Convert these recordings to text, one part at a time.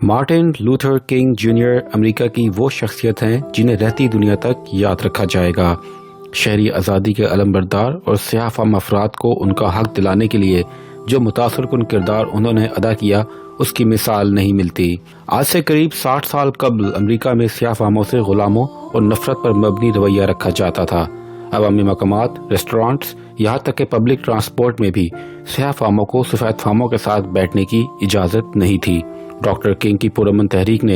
Martin Luther king junior America की वो शख्सियत हैं जिन्हें रहती दुनिया तक याद रखा जाएगा। शहरी आज़ादी के अलमबरदार और सियाह-फाम अफराद को उनका हक दिलाने के लिए जो मुतासरकुन किरदार उन्होंने अदा किया, उसकी मिसाल नहीं मिलती। आज से करीब 60 साल कबल अमेरिका में सियाह-फामों से गुलामों और नफरत पर मबनी रवैया रखा जाता था। अवामी मकामात, रेस्टोरेंट्स, यहाँ तक कि पब्लिक ट्रांसपोर्ट में भी सियाह-फामों को सफ़ेद-फामों के साथ बैठने की इजाज़त नहीं थी। डॉक्टर किंग की पुरअमन तहरीक ने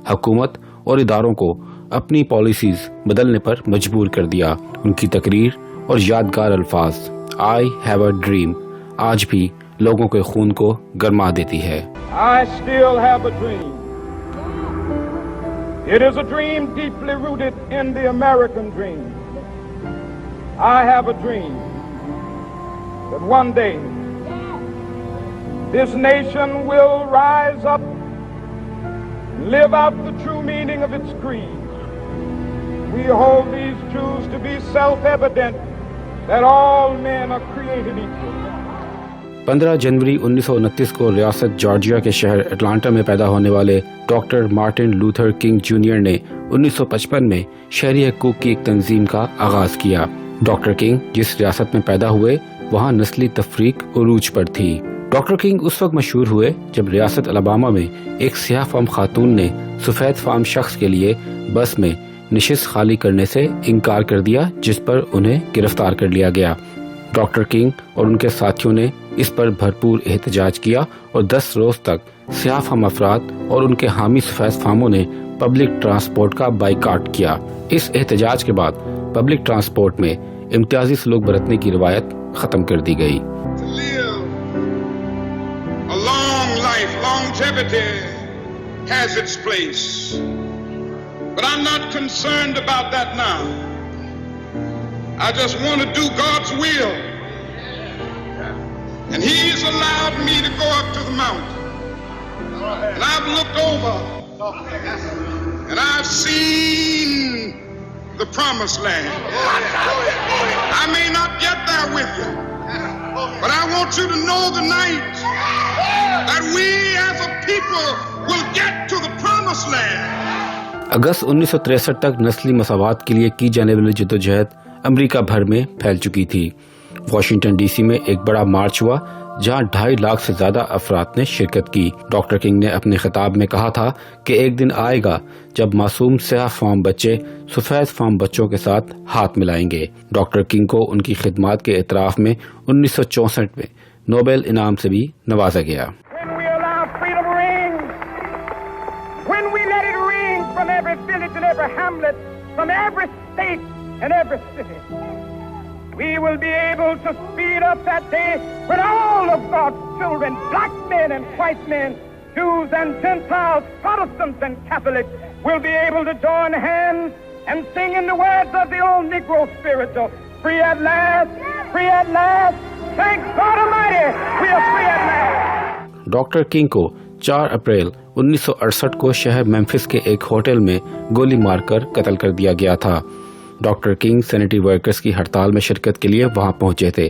हुकूमत और इदारों को अपनी पॉलिसीज बदलने पर मजबूर कर दिया। उनकी तकरीर और यादगार अल्फाज आई हैव अ ड्रीम आज भी लोगों के खून को गरमा देती है। I still have a dream. It is a dream deeply rooted in the American dream. I have a dream that one day this nation will rise up and live out the true meaning of its creed. We hold these truths to be self-evident that all men are created equal. 15 जनवरी 1929 को रियासत Georgia के शहर Atlanta में पैदा होने वाले doctor Martin Luther king junior ने 1955 में शहरी हकूक की एक तंजीम का आगाज किया। डॉक्टर किंग जिस रियासत में पैदा हुए, वहाँ नस्ली तफरीक उरूज पर थी। डॉक्टर किंग उस वक्त मशहूर हुए जब रियासत अलाबामा में एक सियाह फाम खातून ने सफेद फाम शख्स के लिए बस में निशिस्त खाली करने से इनकार कर दिया, जिस पर उन्हें गिरफ्तार कर लिया गया। डॉक्टर किंग और उनके साथियों ने इस पर भरपूर एहतजाज किया और 10 रोज तक सियाह फाम अफराद और उनके हामी सफेद फामों ने पब्लिक ट्रांसपोर्ट का बाइकाट किया। इस एहतजाज के बाद पब्लिक ट्रांसपोर्ट में इम्तियाजी सलूक बरतने की रिवायत खत्म कर दी गई। A long life, longevity has its place. But I'm not concerned about that now. I just want to do God's will. And He's allowed me to go up to the mountain. And I've looked over and I've seen the promised land. I may not get there with you, but I want you to know tonight that we as a people will get to the promised land. अगस्त 1963 तक नस्ली मसावात के लिए की जाने वाली जद्दोजहद America भर में फैल चुकी थी। वाशिंगटन डीसी में एक बड़ा मार्च हुआ जहां 2.5 लाख से ज्यादा अफराद ने शिरकत की। डॉक्टर किंग ने अपने खिताब में कहा था कि एक दिन आएगा जब मासूम सियाह फाम बच्चे सफेद फाम बच्चों के साथ हाथ मिलाएंगे। डॉक्टर किंग को उनकी खिदमात के एतराफ में 1964 में नोबेल इनाम से भी नवाजा गया। When we let it ring from every village and every hamlet, from every state and every city, we will be able to speed up that day when all of God's children, black men and white men, Jews and Gentiles, Protestants and Catholics, will be able to join hands and sing in the words of the old Negro spiritual, free at last, free at last, thank God Almighty, we are free at last. Doctor king को 4 अप्रैल 1968 को शहर Memphis के एक hotel में गोली मारकर कत्ल कर दिया गया था। डॉक्टर किंग सैनिटरी वर्कर्स की हड़ताल में शिरकत के लिए वहां पहुंचे थे।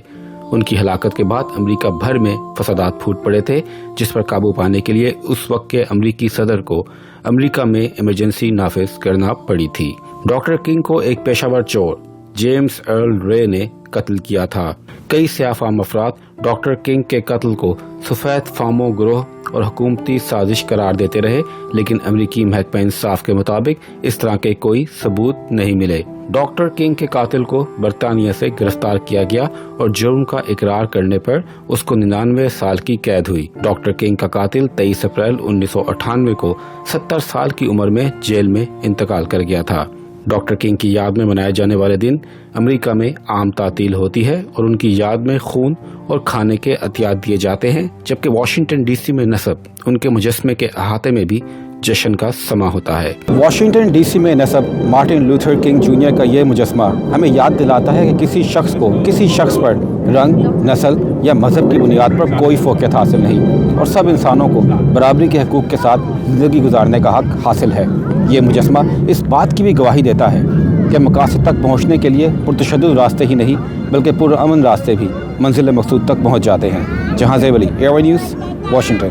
उनकी हलाकत के बाद अमेरिका भर में फसादात फूट पड़े थे, जिस पर काबू पाने के लिए उस वक्त के अमेरिकी सदर को अमेरिका में इमरजेंसी नाफिज करना पड़ी थी। डॉक्टर किंग को एक पेशावर चोर जेम्स अर्ल रे ने कत्ल किया था। कई सियाह फाम अफराद डॉक्टर किंग के कत्ल को सफेद फामो ग्रोह और हुकूमती साजिश करार देते रहे, लेकिन अमेरिकी महकमा इंसाफ के मुताबिक इस तरह के कोई सबूत नहीं मिले। डॉक्टर किंग के कातिल को बरतानिया से गिरफ्तार किया गया और जुर्म का इकरार करने पर उसको 99 साल की कैद हुई। डॉक्टर किंग का कातिल 23 अप्रैल 1998 को 70 साल की उम्र में जेल में इंतकाल कर गया था। डॉक्टर किंग की याद में मनाए जाने वाले दिन अमेरिका में आम तातील होती है और उनकी याद में खून और खाने के अतियात दिए जाते हैं, जबकि वाशिंगटन डीसी में नस्ब उनके मुजस्मे के अहाते में भी जश्न का समा होता है। वाशिंगटन डीसी में नस्ब मार्टिन लूथर किंग जूनियर का ये मुजस्मा हमें याद दिलाता है कि किसी शख्स पर रंग, नस्ल या मजहब की बुनियाद पर कोई फोकियत हासिल नहीं और सब इंसानों को बराबरी के हकूक़ के साथ ज़िंदगी गुजारने का हक हासिल है। ये मुजस्मा इस बात की भी गवाही देता है कि मकासद तक पहुँचने के लिए पुरतशद्दुद रास्ते ही नहीं बल्कि पुरअमन रास्ते भी मंजिल मकसूद तक पहुँच जाते हैं। जहां ज़ेब अली, एयरवे न्यूज़, वाशिंगटन।